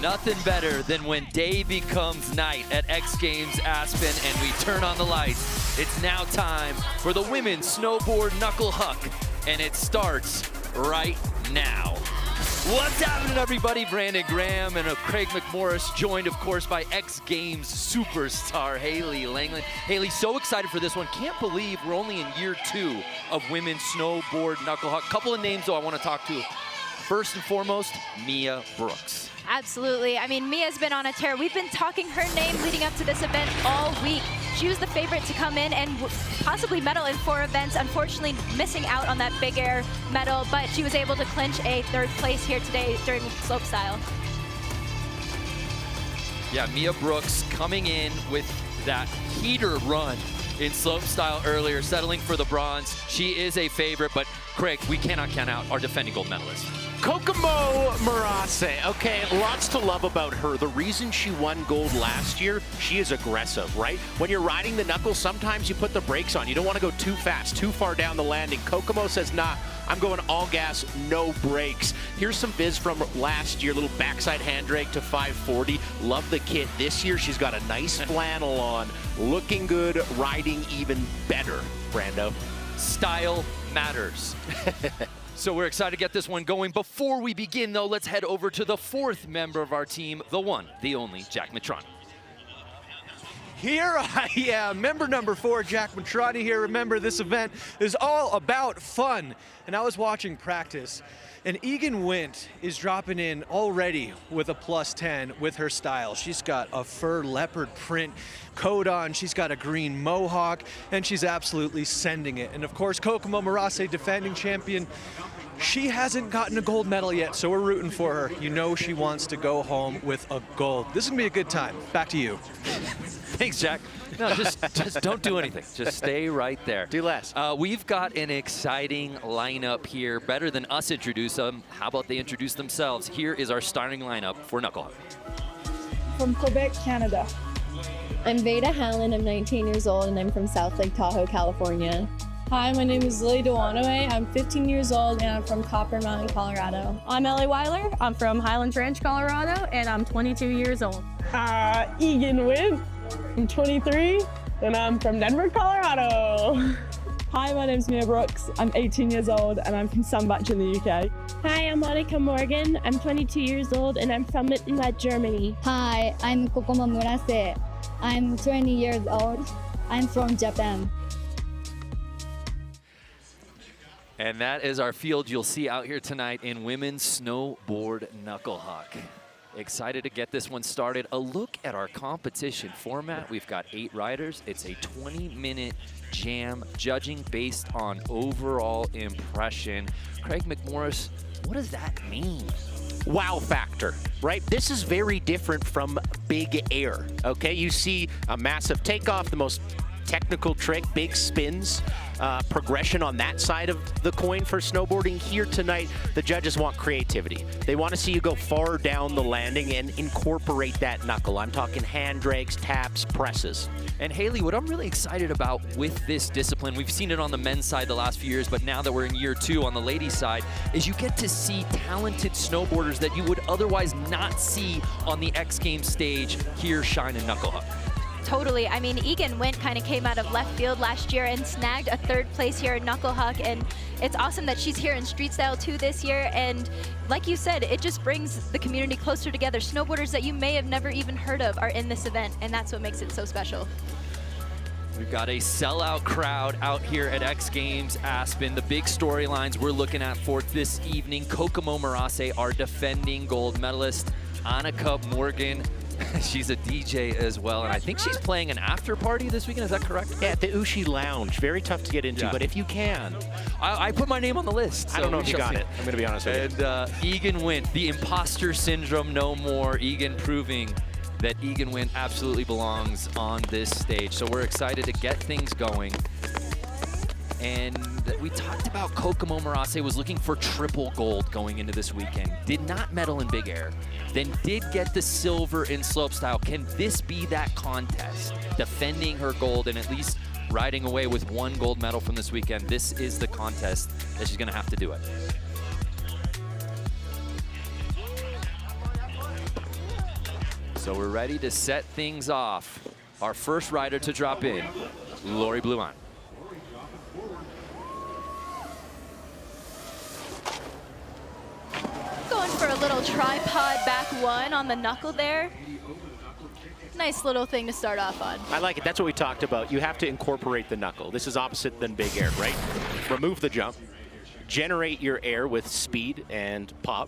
Nothing better than when day becomes night at X Games Aspen and we turn on the lights. It's now time for the women's snowboard knuckle huck, and it starts right now. What's happening, everybody? Brandon Graham and Craig McMorris, joined, of course, by X Games superstar Haley Langland. Haley, so excited for this one. Can't believe we're only in year 2 of women's snowboard knuckle huck. Couple of names, though, I want to talk to. First and foremost, Mia Brooks. Absolutely. I mean, Mia's been on a tear. We've been talking her name leading up to this event all week. She was the favorite to come in and possibly medal in 4 events. Unfortunately, missing out on that big air medal, but she was able to clinch a 3rd place here today during slopestyle. Yeah, Mia Brooks coming in with that heater run in slopestyle earlier, settling for the bronze. She is a favorite, but Craig, we cannot count out our defending gold medalist. Kokomo Murase. Okay, lots to love about her. The reason she won gold last year, she is aggressive, right? When you're riding the knuckles, sometimes you put the brakes on. You don't want to go too fast, too far down the landing. Kokomo says, nah, I'm going all gas, no brakes. Here's some viz from last year, little backside hand drag to 540. Love the kit. This year, she's got a nice flannel on, looking good, riding even better, Brando. Style matters. So we're excited to get this one going. Before we begin, though, let's head over to the 4th member of our team, the one, the only, Jack Matrani. Here I am, member number 4, Jack Matrani here. Remember, this event is all about fun. And I was watching practice, and Egan Wint is dropping in already with a +10 with her style. She's got a fur leopard print coat on, she's got a green mohawk, and she's absolutely sending it. And of course, Kokomo Murase, defending champion, she hasn't gotten a gold medal yet, so we're rooting for her. You know she wants to go home with a gold. This is gonna be a good time. Back to you. Thanks, Jack. No, just don't do anything. Just stay right there. Do less. We've got an exciting lineup here. Better than us introduce them. How about they introduce themselves? Here is our starting lineup for Knuckle Huck. From Quebec, Canada. I'm Veda Hallen, I'm 19 years old, and I'm from South Lake Tahoe, California. Hi, my name is Lily Dewanaway. I'm 15 years old, and I'm from Copper Mountain, Colorado. I'm Ellie Weiler. I'm from Highlands Ranch, Colorado, and I'm 22 years old. Egan Wint. I'm 23, and I'm from Denver, Colorado. Hi, my name's Mia Brooks. I'm 18 years old, and I'm from Sandbach in the UK. Hi, I'm Monica Morgan. I'm 22 years old, and I'm from Mittenbach, Germany. Hi, I'm Kokomo Murase. I'm 20 years old. I'm from Japan. And that is our field you'll see out here tonight in women's snowboard knuckle huck. Excited to get this one started. A look at our competition format. We've got 8 riders. It's a 20-minute jam, judging based on overall impression. Craig McMorris, what does that mean? Wow factor, right? This is very different from big air, okay? You see a massive takeoff, the most technical trick, big spins, progression on that side of the coin for snowboarding. Here tonight, the judges want creativity. They want to see you go far down the landing and incorporate that knuckle. I'm talking hand drags, taps, presses. And Haley, what I'm really excited about with this discipline, we've seen it on the men's side the last few years, but now that we're in year 2 on the ladies' side, is you get to see talented snowboarders that you would otherwise not see on the X Games stage here shine in knuckle huck. Totally. I mean, Egan Wint kind of came out of left field last year and snagged a 3rd place here in knuckle huck, and it's awesome that she's here in street style too this year. And like you said, it just brings the community closer together. Snowboarders that you may have never even heard of are in this event, and that's what makes it so special. We've got a sellout crowd out here at X Games Aspen. The big storylines we're looking at for this evening: Kokomo Murase, our defending gold medalist. Annika Morgan, she's a DJ as well, and I think she's playing an after party this weekend. Is that correct? Yeah, at the Ushi Lounge. Very tough to get into, but if you can. I put my name on the list. So I don't know if you got it. I'm going to be honest with you. And Egan Wint, the imposter syndrome no more. Egan proving that Egan Wint absolutely belongs on this stage. So we're excited to get things going. And we talked about Kokomo Murase was looking for triple gold going into this weekend. Did not medal in big air, then did get the silver in slopestyle. Can this be that contest? Defending her gold and at least riding away with 1 gold medal from this weekend. This is the contest that she's gonna have to do it. So we're ready to set things off. Our first rider to drop in, Lori Bluan. Going for a little tripod back one on the knuckle there. Nice little thing to start off on. I like it. That's what we talked about. You have to incorporate the knuckle. This is opposite than big air, right? Remove the jump, generate your air with speed and pop,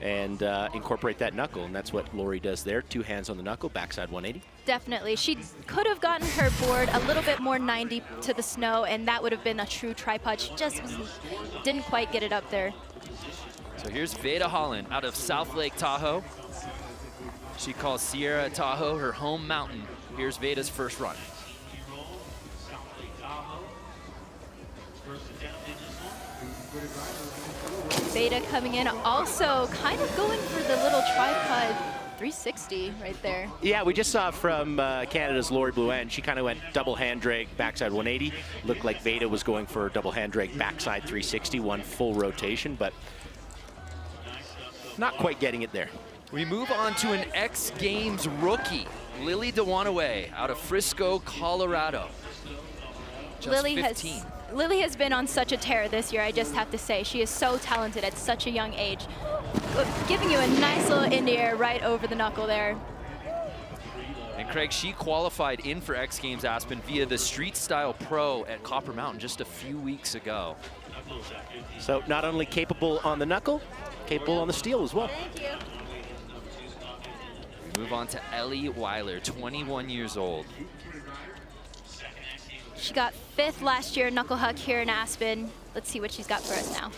and incorporate that knuckle. And that's what Lori does there. 2 hands on the knuckle, backside 180. Definitely. She could have gotten her board a little bit more 90 to the snow, and that would have been a true tripod. She just didn't quite get it up there. So here's Veda Holland out of South Lake Tahoe. She calls Sierra Tahoe her home mountain. Here's Veda's first run. Veda coming in, also kind of going for the little tripod 360 right there. Yeah, we just saw from Canada's Lori Bluan. She kind of went double hand drag, backside 180. Looked like Veda was going for a double hand drag, backside 360, one full rotation, but not quite getting it there. We move on to an X Games rookie, Lily Dewanaway out of Frisco, Colorado. Just 15. Lily has been on such a tear this year, I just have to say. She is so talented at such a young age. Giving you a nice little indie air right over the knuckle there. And Craig, she qualified in for X Games Aspen via the Street Style Pro at Copper Mountain just a few weeks ago. So not only capable on the knuckle, capable on the steel as well. Thank you. We move on to Ellie Weiler, 21 years old. She got 5th last year, Knuckle Huck here in Aspen. Let's see what she's got for us now.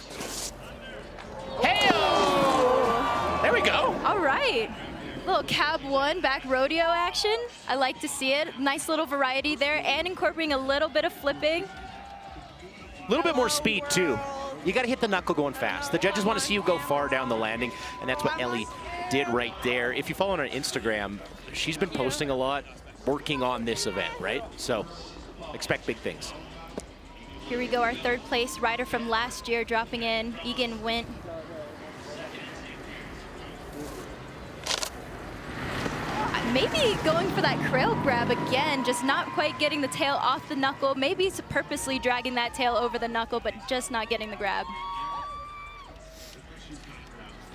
Hey-oh! There we go. All right. Little cab 1 back rodeo action. I like to see it. Nice little variety there and incorporating a little bit of flipping. A little bit more speed too. You got to hit the knuckle going fast. The judges want to see you go far down the landing, and that's what Ellie did right there. If you follow her on Instagram, she's been posting a lot, working on this event, right? So expect big things. Here we go, our 3rd place rider from last year dropping in, Egan Wint. Maybe going for that crail grab again, just not quite getting the tail off the knuckle. Maybe it's purposely dragging that tail over the knuckle, but just not getting the grab.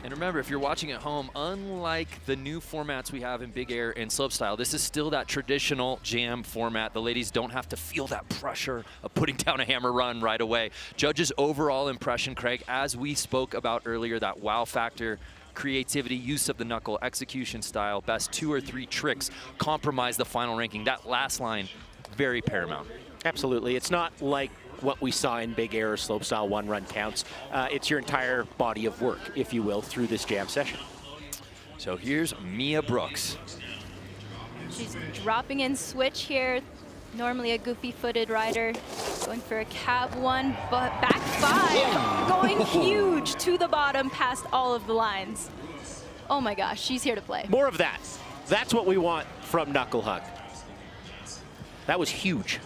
And remember, if you're watching at home, unlike the new formats we have in big air and slopestyle, this is still that traditional jam format. The ladies don't have to feel that pressure of putting down a hammer run right away. Judges' overall impression, Craig, as we spoke about earlier, that wow factor, creativity, use of the knuckle, execution style, best 2 or 3 tricks compromise the final ranking. That last line, very paramount. Absolutely. It's not like what we saw in big air or slopestyle 1-run counts. It's your entire body of work, if you will, through this jam session. So here's Mia Brooks. She's dropping in switch here. Normally a goofy-footed rider. Going for a cab 1, but back 5. Going huge to the bottom past all of the lines. Oh my gosh, she's here to play. More of that. That's what we want from Knuckle Huck. That was huge.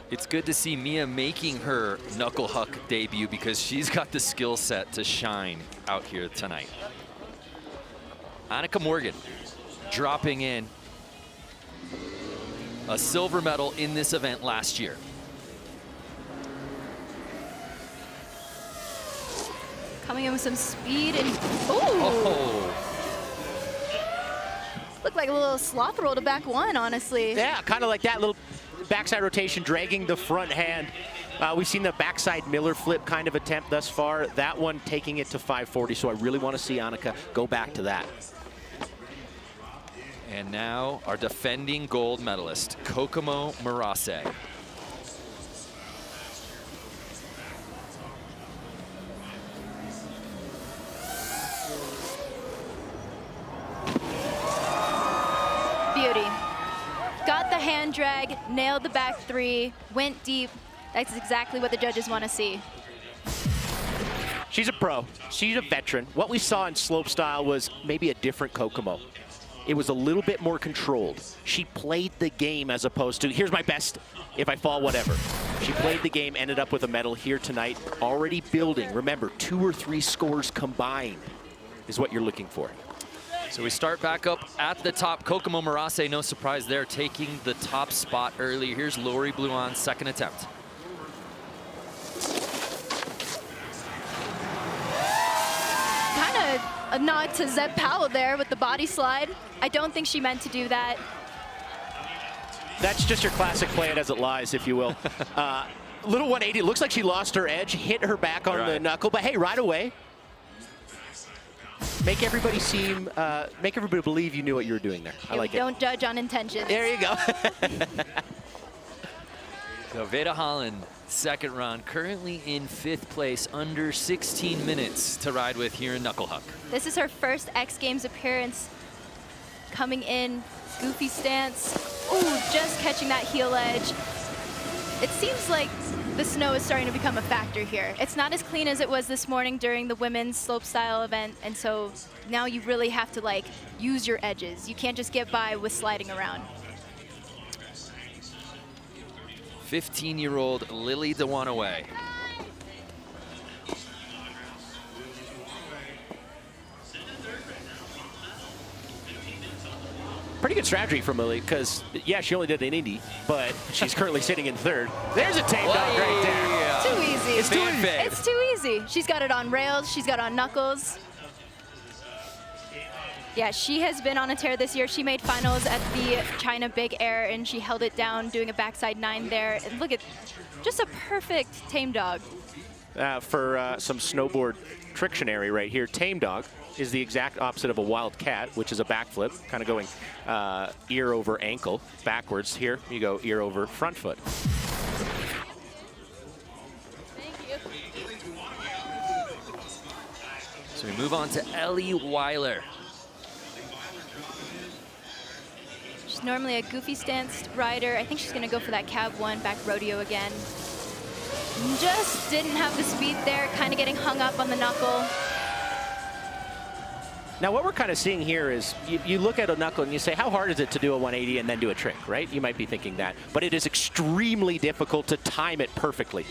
It's good to see Mia making her Knuckle Huck debut because she's got the skill set to shine out here tonight. Annika Morgan dropping in a silver medal in this event last year. Coming in with some speed and, ooh! Oh. Looked like a little sloth roll to back 1, honestly. Yeah, kind of like that little backside rotation, dragging the front hand. We've seen the backside Miller flip kind of attempt thus far. That one taking it to 540, so I really want to see Annika go back to that. And now our defending gold medalist, Kokomo Murase. Beauty. Got the hand drag, nailed the back 3, went deep. That's exactly what the judges want to see. She's a pro. She's a veteran. What we saw in slopestyle was maybe a different Kokomo. It was a little bit more controlled. She played the game as opposed to, here's my best, if I fall, whatever. She played the game, ended up with a medal here tonight, already building. Remember, 2 or 3 scores combined is what you're looking for. So we start back up at the top. Kokomo Murase, no surprise there, taking the top spot early. Here's Lori Bluon's second attempt. Kind of a nod to Zeb Powell there with the body slide. I don't think she meant to do that. That's just your classic play it as it lies, if you will. Little 180, looks like she lost her edge, hit her back on the knuckle, but hey, right away. Make everybody believe you knew what you were doing there. I like it. Don't judge on intentions. There you go. So Veda Holland, second run, currently in 5th place, under 16 minutes to ride with here in Knuckle Huck. This is her first X Games appearance. Coming in, goofy stance. Ooh, just catching that heel edge. It seems like the snow is starting to become a factor here. It's not as clean as it was this morning during the women's slopestyle event, and so now you really have to like use your edges. You can't just get by with sliding around. 15-year-old Lily Dewanaway. Pretty good strategy from Lily, because, yeah, she only did an Indy, but she's currently sitting in 3rd. There's a tame dog right there. Too easy. It's too easy. It's too easy. She's got it on rails. She's got it on knuckles. Yeah, she has been on a tear this year. She made finals at the China Big Air, and she held it down doing a backside 9 there. And look at, just a perfect tame dog. For some snowboard trictionary right here, tame dog is the exact opposite of a wild cat, which is a backflip, kind of going ear over ankle backwards. Here you go, ear over front foot. Thank you. So we move on to Ellie Weiler. She's normally a goofy stance rider. I think she's going to go for that cab 1 back rodeo again. Just didn't have the speed there, kind of getting hung up on the knuckle. Now, what we're kind of seeing here is you look at a knuckle and you say, how hard is it to do a 180 and then do a trick, right? You might be thinking that. But it is extremely difficult to time it perfectly.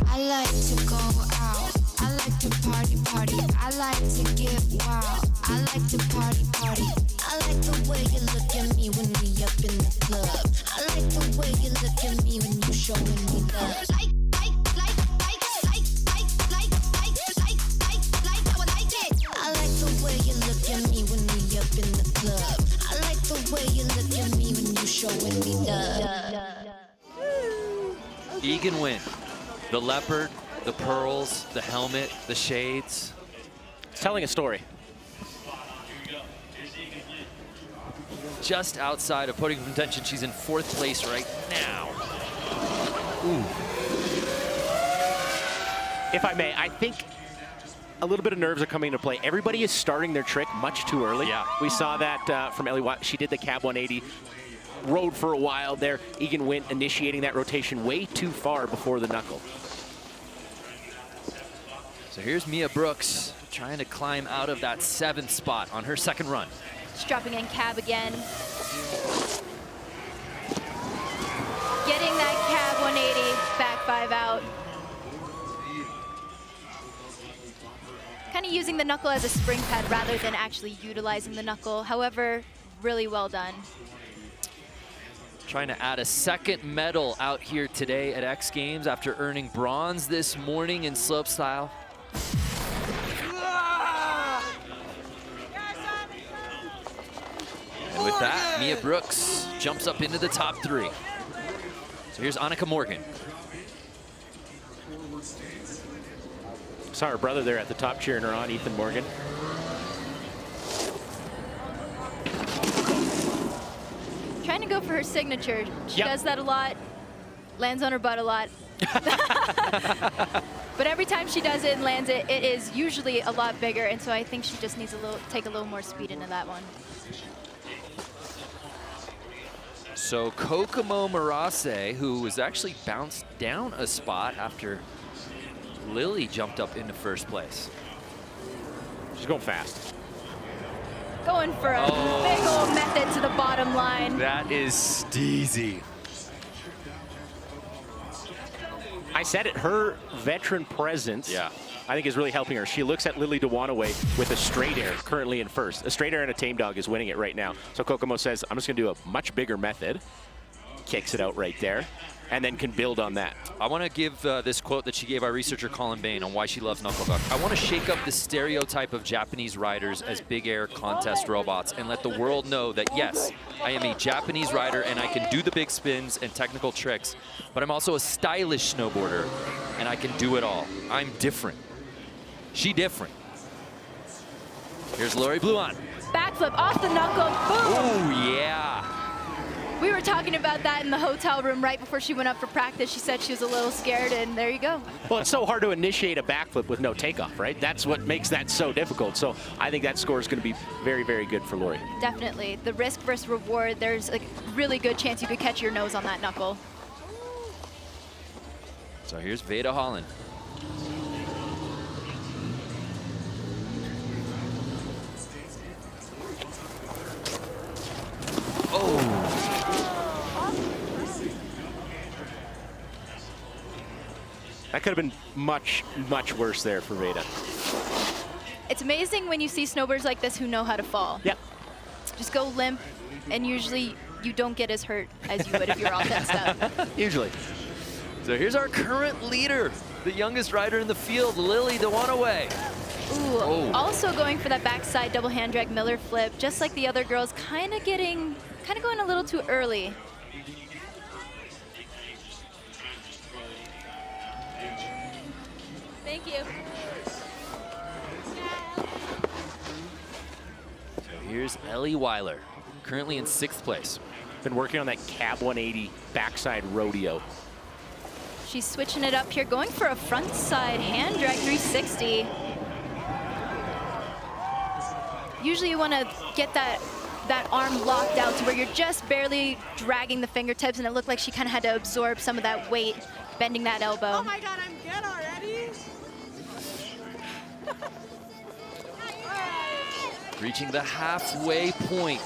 I like to go out. I like to party. I like to get wild. I like to party. I like the way you look at me when we up in the club. I like the way you look at me when you showing me love. I like the way you look at me when we up in the club. I like the way you look at me when you showing me love. Egan Wynn, the leopard, the pearls, the helmet, the shades. It's telling a story. Just outside of podium contention, she's in 4th place right now. Ooh. If I may, I think a little bit of nerves are coming into play. Everybody is starting their trick much too early. Yeah. We saw that from Ellie Watt. She did the cab 180, rode for a while there. Egan Wynn initiating that rotation way too far before the knuckle. So here's Mia Brooks trying to climb out of that 7th spot on her second run. She's dropping in cab again. Getting that cab 180, back 5 out. Kind of using the knuckle as a spring pad rather than actually utilizing the knuckle. However, really well done. Trying to add a 2nd medal out here today at X Games after earning bronze this morning in slopestyle. And with that, Mia Brooks jumps up into the top 3. So here's Annika Morgan. Saw her brother there at the top cheering her on, Ethan Morgan. Trying to go for her signature. She does that a lot, lands on her butt a lot. But every time she does it and lands it, it is usually a lot bigger, and so I think she just needs to take a little more speed into that one. So Kokomo Murase, who was actually bounced down a spot after Lily jumped up into 1st place. She's going fast. Going for a big old method to the bottom line. That is steezy. I said it, her veteran presence, I think is really helping her. She looks at Lily Dewanaway with a straight air currently in first. A straight air and a tame dog is winning it right now. So Kokomo says, I'm just gonna do a much bigger method. Kicks it out right there, and then can build on that. I want to give this quote that she gave our researcher Colin Bain on why she loves Knuckle Huck. I want to shake up the stereotype of Japanese riders as big air contest robots and let the world know that yes, I am a Japanese rider and I can do the big spins and technical tricks, but I'm also a stylish snowboarder and I can do it all. I'm different. She different. Here's Lori Bluon. Backflip off the knuckle, boom! Oh yeah. We were talking about that in the hotel room right before she went up for practice. She said she was a little scared, and there you go. Well, it's so hard to initiate a backflip with no takeoff, right? That's what makes that so difficult. So I think that score is going to be very, very good for Lori. Definitely. The risk versus reward, there's a really good chance you could catch your nose on that knuckle. So here's Veda Holland. Oh. That could have been much, much worse there for Veda. It's amazing when you see snowboarders like this who know how to fall. Yep. Just go limp, and usually you don't get as hurt as you would if you're all tensed up. Usually. So here's our current leader, the youngest rider in the field, Lily Dewanaway. Ooh, also going for that backside double hand drag Miller flip, just like the other girls, kind of going a little too early. Thank you. So here's Ellie Weiler, currently in 6th place. Been working on that cab 180 backside rodeo. She's switching it up here, going for a front side hand drag 360. Usually you want to get that arm locked out to where you're just barely dragging the fingertips, and it looked like she kind of had to absorb some of that weight, bending that elbow. Oh my God, I'm dead already. Reaching the halfway point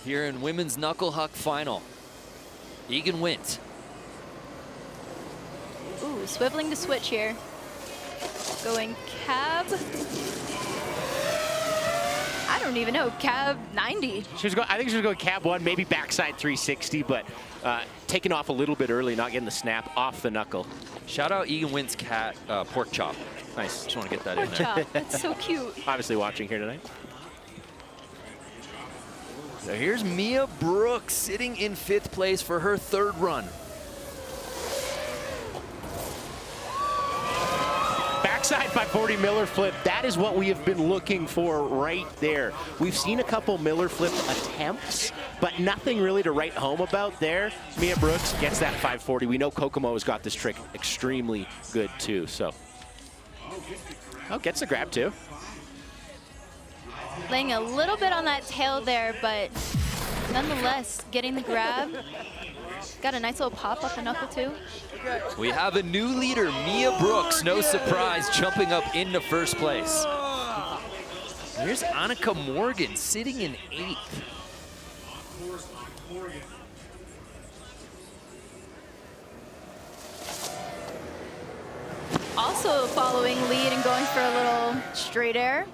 here in women's Knuckle Huck final. Egan Wint. Ooh, swiveling to switch here. Going cab. I don't even know, cab 90. I think she was going cab 1, maybe backside 360, but taking off a little bit early, not getting the snap off the knuckle. Shout out Egan Wint's cat, pork chop. Nice, just want to get that in there. Pork chop, that's so cute. Obviously watching here tonight. So here's Mia Brooks sitting in 5th place for her 3rd run. Backside 540 Miller flip, that is what we have been looking for right there. We've seen a couple Miller flip attempts, but nothing really to write home about there. Mia Brooks gets that 540. We know Kokomo has got this trick extremely good too, so. Oh, gets the grab too. Laying a little bit on that tail there, but nonetheless, getting the grab. Got a nice little pop up the knuckle too. We have a new leader, Mia Brooks, no surprise, jumping up into 1st place. Here's Annika Morgan sitting in 8th. Also following lead and going for a little straight air.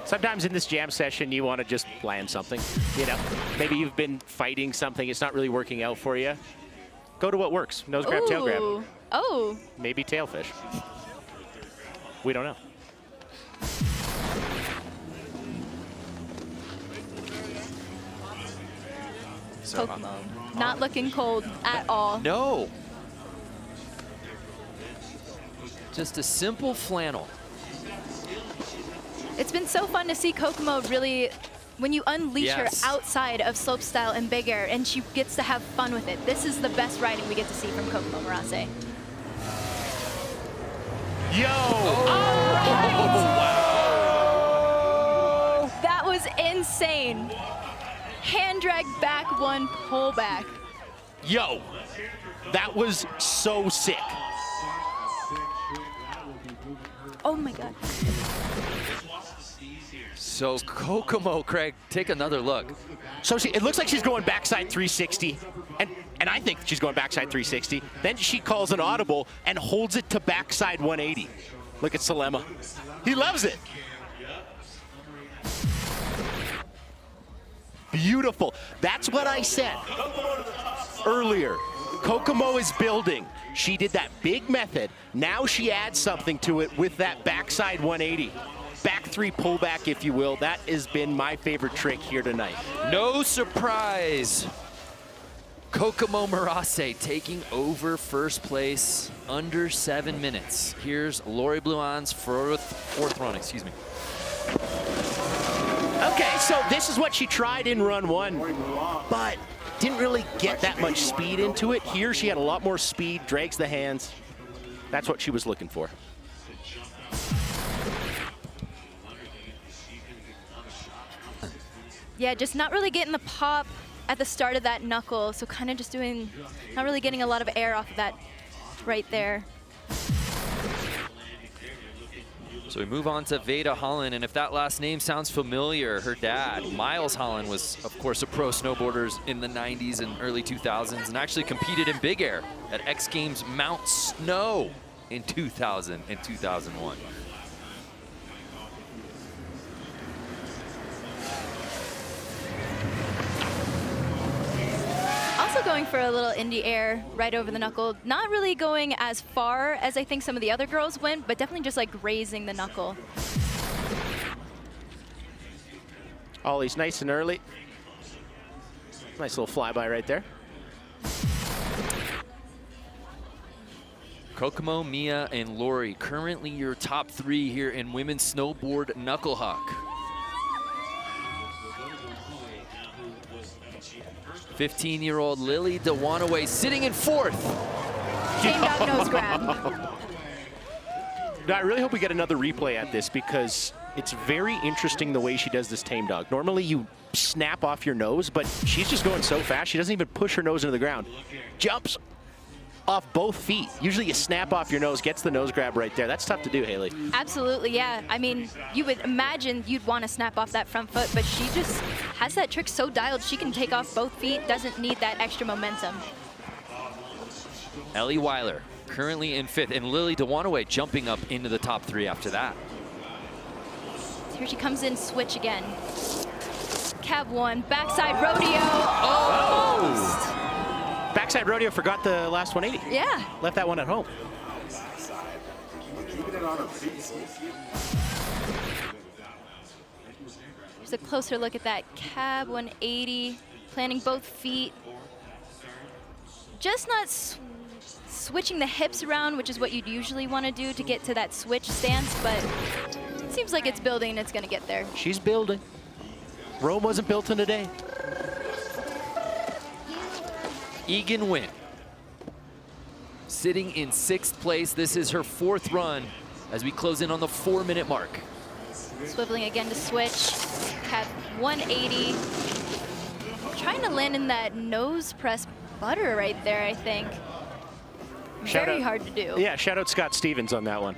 Sometimes in this jam session, you want to just land something. You know, maybe you've been fighting something, it's not really working out for you. Go to what works. Nose grab, tail grab. Oh. Maybe tailfish. We don't know. Kokomo, not looking cold at all. No. Just a simple flannel. It's been so fun to see Kokomo really, when you unleash her outside of slopestyle and big air, and she gets to have fun with it. This is the best riding we get to see from Kokomo Murase. Yo! Wow! That was insane. Hand drag back 1, pull back. Yo! That was so sick. Oh my God. So Kokomo, Craig, take another look. So it looks like she's going backside 360, and I think she's going backside 360. Then she calls an audible and holds it to backside 180. Look at Salema. He loves it. Beautiful. That's what I said earlier. Kokomo is building. She did that big method. Now she adds something to it with that backside 180. Back three pullback, if you will. That has been my favorite trick here tonight. No surprise. Kokomo Murase taking over first place under 7 minutes. Here's Lori Bluan's fourth run, excuse me. Okay, so this is what she tried in run one, but didn't really get that much speed into it. Here she had a lot more speed, drags the hands. That's what she was looking for. Yeah, just not really getting the pop at the start of that knuckle, so kind of just doing, not really getting a lot of air off of that right there. So we move on to Veda Holland, and if that last name sounds familiar, her dad, Miles Holland, was of course a pro snowboarder in the 90s and early 2000s, and actually competed in big air at X Games Mount Snow in 2000 and 2001. Also going for a little indie air right over the knuckle. Not really going as far as I think some of the other girls went, but definitely just like grazing the knuckle. Ollie's nice and early. Nice little flyby right there. Kokomo, Mia, and Lori, currently your top three here in women's snowboard knuckle huck. 15-year-old Lily Dewanaway sitting in fourth. Tame dog nose grab. No, I really hope we get another replay at this because it's very interesting the way she does this tame dog. Normally you snap off your nose, but she's just going so fast, she doesn't even push her nose into the ground. Jumps off both feet. Usually you snap off your nose, gets the nose grab right there. That's tough to do, Haley. Absolutely, yeah. I mean, you would imagine you'd want to snap off that front foot, but she just has that trick so dialed she can take off both feet, doesn't need that extra momentum. Ellie Weiler currently in fifth, and Lily Dewanaway jumping up into the top three after that. Here she comes in, switch again. Cab one, backside rodeo. Oh! Backside rodeo, forgot the last 180. Yeah. Left that one at home. Here's a closer look at that cab 180, planting both feet. Just not switching the hips around, which is what you'd usually want to do to get to that switch stance, but it seems like it's building and it's going to get there. She's building. Rome wasn't built in a day. Egan Wynn, sitting in sixth place. This is her fourth run as we close in on the 4-minute mark. Swiveling again to switch. Cab 180. Trying to land in that nose press butter right there, I think. Very hard to do. Yeah, shout out Scott Stevens on that one.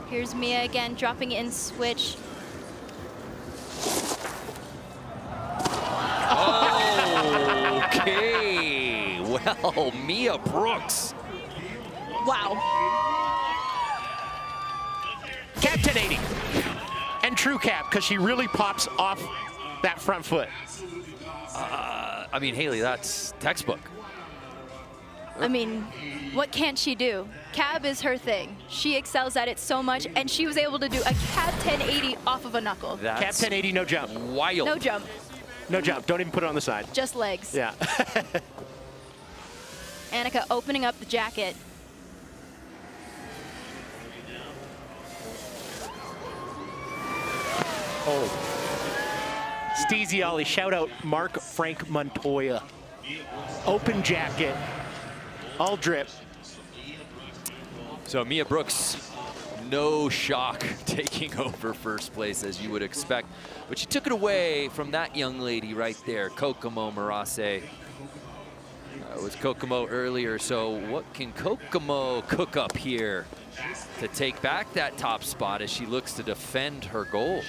Here's Mia again, dropping in switch. Okay, well, Mia Brooks. Wow. Cab 1080. And true cab, because she really pops off that front foot. I mean, Haley, that's textbook. I mean, what can't she do? Cab is her thing. She excels at it so much, and she was able to do a cab 1080 off of a knuckle. That's cab 1080, no jump. Wild. No jump. No jump. Don't even put it on the side. Just legs. Yeah. Annika opening up the jacket. Oh. Steezy Ollie, shout out Mark Frank Montoya. Open jacket, all drip. So Mia Brooks, no shock, taking over first place as you would expect. But she took it away from that young lady right there, Kokomo Murase. That was Kokomo earlier, so what can Kokomo cook up here to take back that top spot as she looks to defend her goal?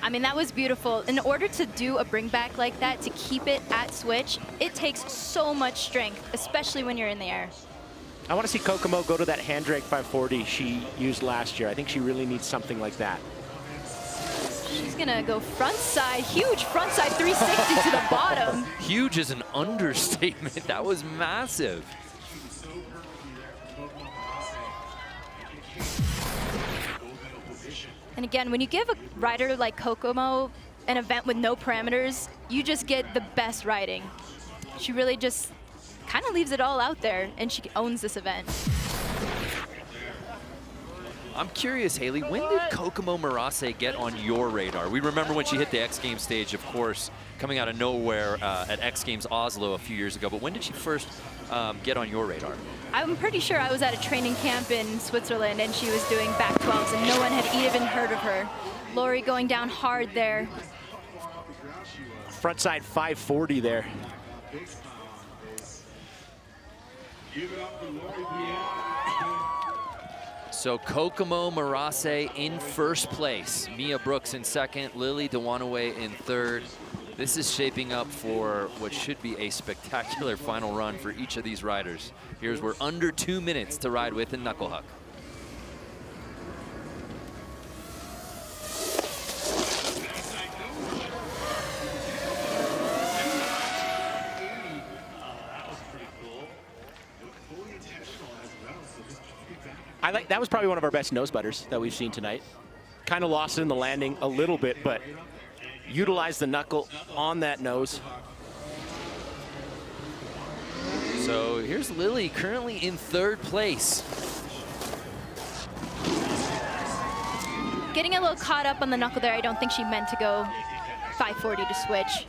I mean, that was beautiful. In order to do a bring back like that, to keep it at switch, it takes so much strength, especially when you're in the air. I want to see Kokomo go to that hand drag 540 she used last year. I think she really needs something like that. She's gonna go front side, huge front side 360 to the bottom. Huge is an understatement. That was massive. And again, when you give a rider like Kokomo an event with no parameters, you just get the best riding. She really just kind of leaves it all out there, and she owns this event. I'm curious, Haley, when did Kokomo Murase get on your radar? We remember when she hit the X Games stage, of course, coming out of nowhere at X Games Oslo a few years ago, but when did she first get on your radar? I'm pretty sure I was at a training camp in Switzerland and she was doing back 12s and no one had even heard of her. Lori going down hard there. Frontside 540 there. So Kokomo Murase in first place. Mia Brooks in second, Lily Dewanaway in third. This is shaping up for what should be a spectacular final run for each of these riders. Here's we're under 2 minutes to ride with in Knuckle Huck. That was probably one of our best nose butters that we've seen tonight. Kind of lost it in the landing a little bit, but utilized the knuckle on that nose. So here's Lily currently in third place. Getting a little caught up on the knuckle there. I don't think she meant to go 540 to switch.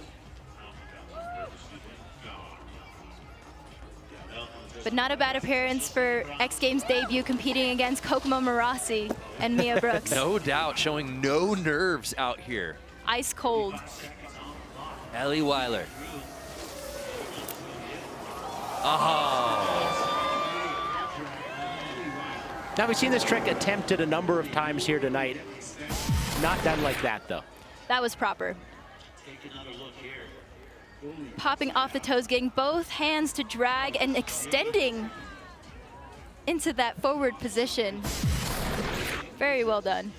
But not a bad appearance for X Games debut, competing against Kokomo Murase and Mia Brooks. No doubt, showing no nerves out here. Ice cold. Ellie Weiler. Oh. Now we've seen this trick attempted a number of times here tonight. Not done like that though. That was proper. Popping off the toes, getting both hands to drag and extending into that forward position. Very well done.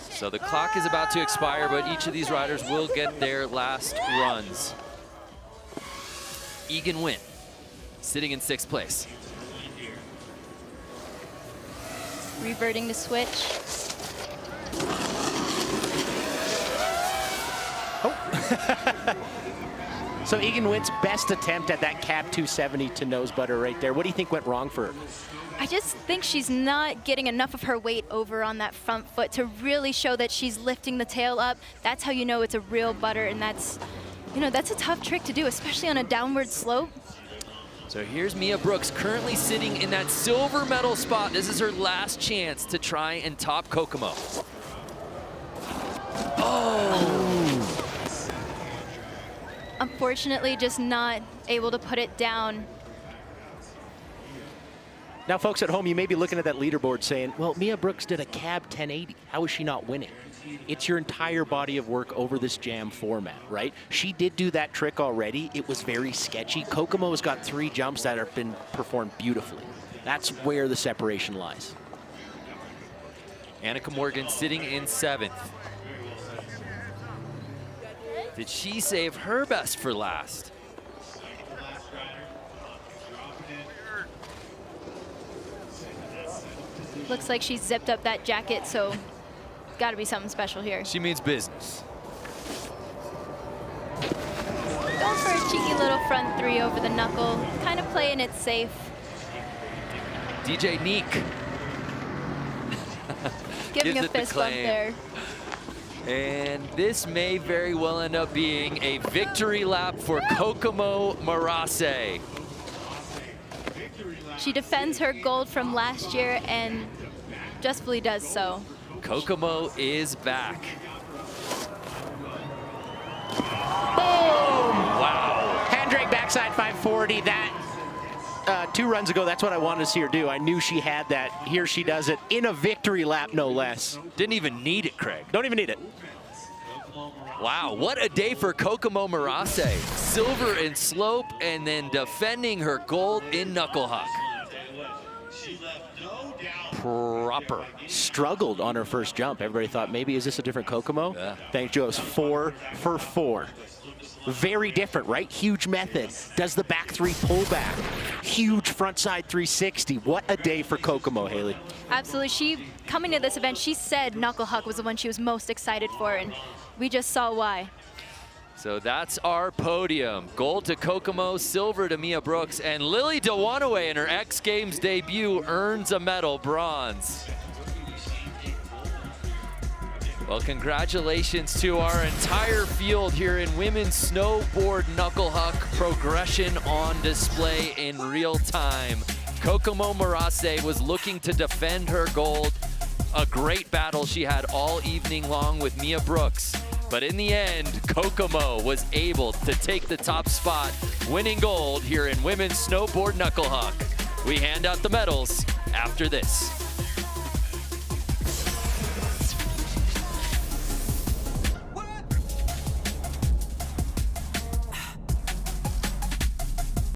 So the clock is about to expire, but each of these riders will get their last runs. Egan Wynn, sitting in sixth place. Reverting to switch. So Egan Wynn's best attempt at that cab 270 to nose butter right there. What do you think went wrong for her? I just think she's not getting enough of her weight over on that front foot to really show that she's lifting the tail up. That's how you know it's a real butter, and that's, you know, that's a tough trick to do, especially on a downward slope. So here's Mia Brooks currently sitting in that silver medal spot. This is her last chance to try and top Kokomo. Oh! Unfortunately, just not able to put it down. Now, folks at home, you may be looking at that leaderboard saying, well, Mia Brooks did a cab 1080. How is she not winning? It's your entire body of work over this jam format, right? She did do that trick already. It was very sketchy. Kokomo's got 3 jumps that have been performed beautifully. That's where the separation lies. Annika Morgan sitting in 7th. Did she save her best for last? Looks like she zipped up that jacket, so got to be something special here. She means business. Going for a cheeky little front 3 over the knuckle, kind of playing it safe. DJ Neek. Giving a fist bump there. And this may very well end up being a victory lap for Kokomo Murase. She defends her gold from last year and justly does so. Kokomo is back. Boom! Wow. Hand drag backside 540. That 2 runs ago, that's what I wanted to see her do. I knew she had that. Here she does it in a victory lap, no less. Didn't even need it, Craig. Don't even need it. Wow, what a day for Kokomo Murase. Silver in slope and then defending her gold in Knuckle Huck. Proper. Struggled on her first jump. Everybody thought, maybe is this a different Kokomo? Yeah. Thanks, Joe. It was 4 for 4. Very different, right? Huge method. Does the back 3 pull back. Huge front side 360. What a day for Kokomo, Haley. Absolutely. She, coming to this event, she said Knuckle Huck was the one she was most excited for, and we just saw why. So that's our podium. Gold to Kokomo, silver to Mia Brooks, and Lily Dewanaway in her X Games debut earns a medal, bronze. Well, congratulations to our entire field here in women's snowboard knuckle huck. Progression on display in real time. Kokomo Murase was looking to defend her gold. A great battle she had all evening long with Mia Brooks. But in the end, Kokomo was able to take the top spot, winning gold here in women's snowboard knuckle huck. We hand out the medals after this.